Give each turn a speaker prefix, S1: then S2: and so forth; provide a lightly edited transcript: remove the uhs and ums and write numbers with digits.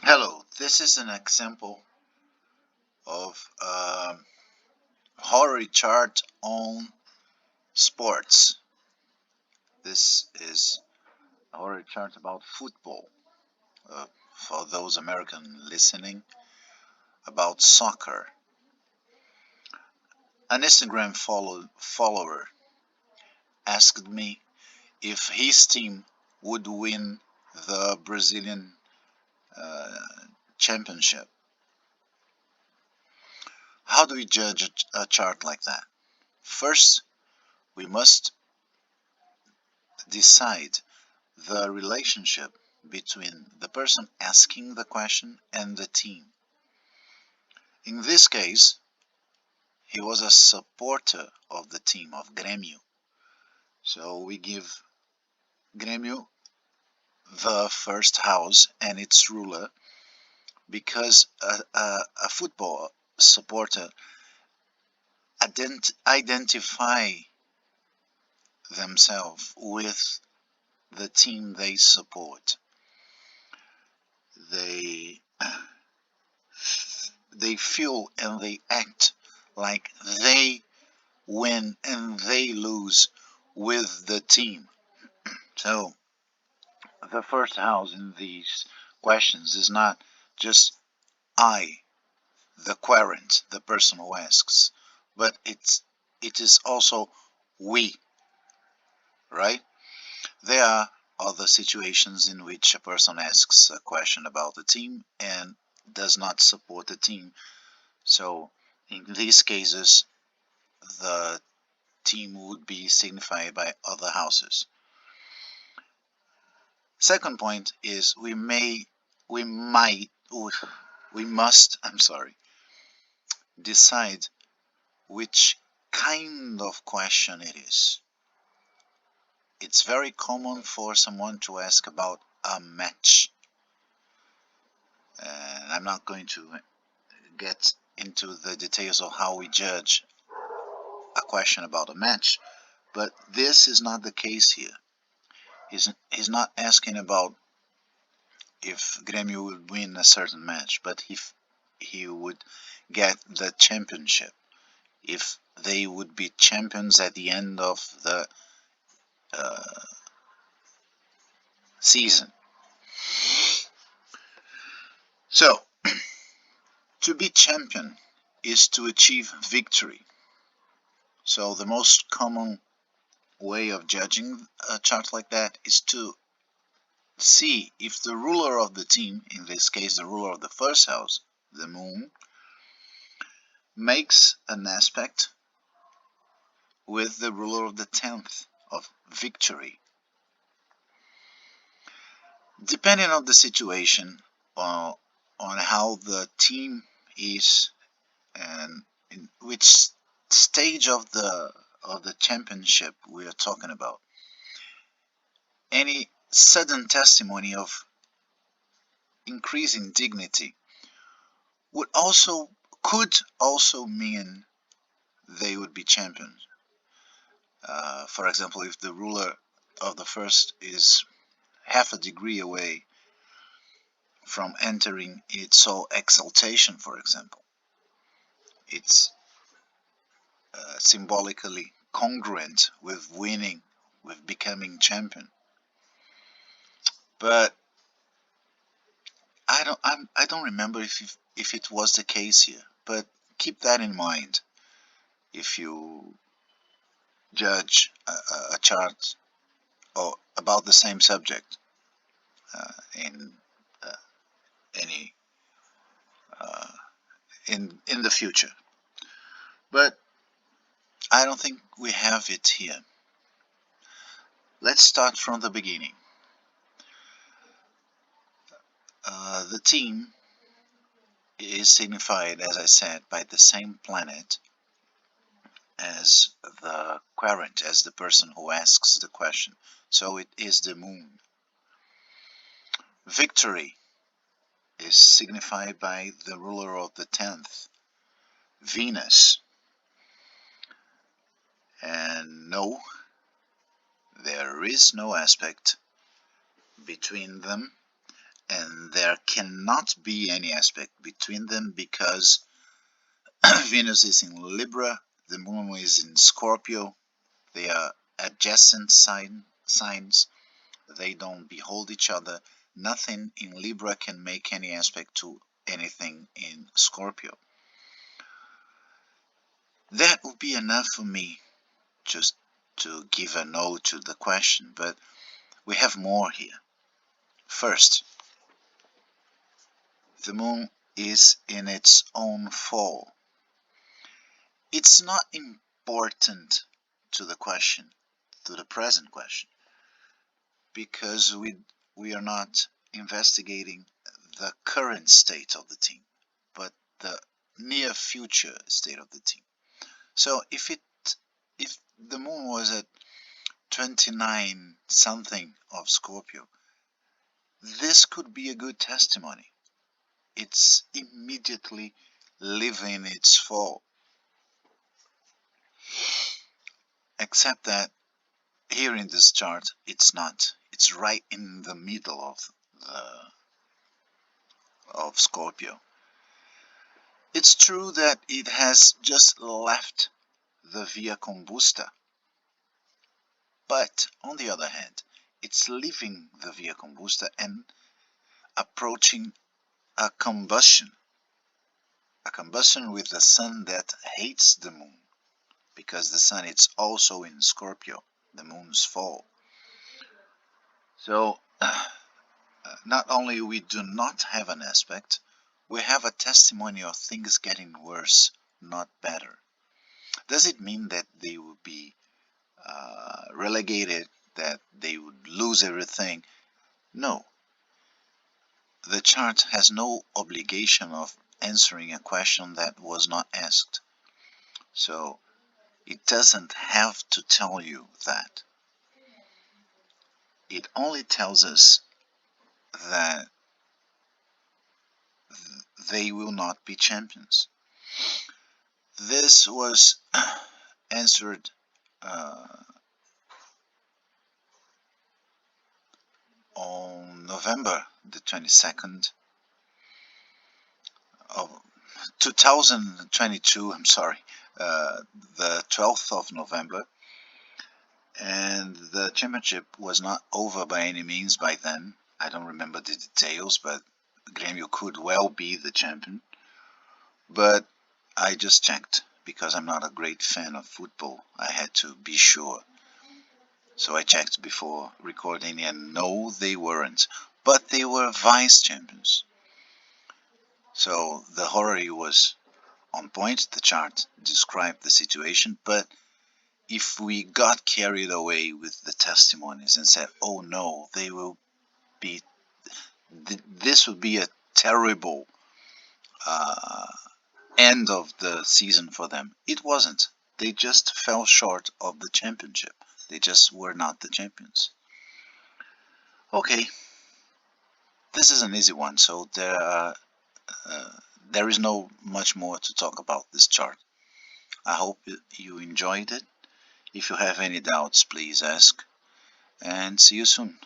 S1: Hello, this is an example of Horary chart on sports. This is a Horary chart about football. For those American listening, about soccer. An Instagram follower asked me if his team would win the Brazilian uh, championship. How do we judge a chart like that? First, we must decide the relationship between the person asking the question and the team. In this case, he was a supporter of the team of Grêmio. So we give Grêmio the first house and its ruler because a football supporter identify themselves with the team they support. They they feel and they act like they win and they lose with the team. So the first house in these questions is not just I, the querent, the person who asks, but it is also we, right? There are other situations in which a person asks a question about the team and does not support the team. So in these cases, the team would be signified by other houses. Second point is we must, decide which kind of question it is. It's very common for someone to ask about a match. And I'm not going to get into the details of how we judge a question about a match, but this is not the case here. He's not asking about if Grêmio would win a certain match, but if he would get the championship, if they would be champions at the end of the uh, season. So, to be champion is to achieve victory. So, the most common way of judging a chart like that is to see if the ruler of the team, in this case the ruler of the first house, the moon, makes an aspect with the ruler of the 10th of victory. Depending on the situation, on how the team is and in which stage of the championship we are talking about, any sudden testimony of increasing dignity could also mean they would be champions. For example, if the ruler of the first is half a degree away from entering its soul exaltation, for example, it's symbolically congruent with winning, with becoming champion. But I don't remember if it was the case here. But keep that in mind if you judge a chart or about the same subject in uh, any uh, in the future. But I don't think we have it here. Let's start from the beginning. The team is signified, as I said, by the same planet as the querent, as the person who asks the question. So it is the moon. Victory is signified by the ruler of the 10th, Venus. And no, there is no aspect between them and there cannot be any aspect between them because Venus is in Libra, the Moon is in Scorpio. They are adjacent signs. They don't behold each other. Nothing in Libra can make any aspect to anything in Scorpio. That would be enough for me just to give a no to the question, but we have more here. First, the Moon is in its own fall. It's not important to the question, to the present question, because we are not investigating the current state of the team, but the near future state of the team. So if the Moon was at 29 something of Scorpio, this could be a good testimony. It's immediately leaving its fall. Except that here in this chart, it's not. It's right in the middle of Scorpio. It's true that it has just left the Via Combusta, but on the other hand, it's leaving the Via Combusta and approaching a combustion with the Sun that hates the Moon, because the Sun is also in Scorpio, the Moon's fall. So not only we do not have an aspect, we have a testimony of things getting worse, not better. Does it mean that they will be relegated, that they would lose everything? No. The chart has no obligation of answering a question that was not asked. So it doesn't have to tell you that. It only tells us that they will not be champions. This was answered on November the 22nd of 2022, I'm sorry, the 12th of November, and the championship was not over by any means by then. I don't remember the details, but Grêmio could well be the champion. But I just checked because I'm not a great fan of football. I had to be sure. So I checked before recording, and no, they weren't. But they were vice champions. So the Horary was on point. The chart described the situation. But if we got carried away with the testimonies and said, oh no, they will be, this would be a terrible end of the season for them. It wasn't. They just fell short of the championship. They just were not the champions. Okay, this is an easy one, so there is no much more to talk about this chart. I hope you enjoyed it. If you have any doubts, please ask, and see you soon.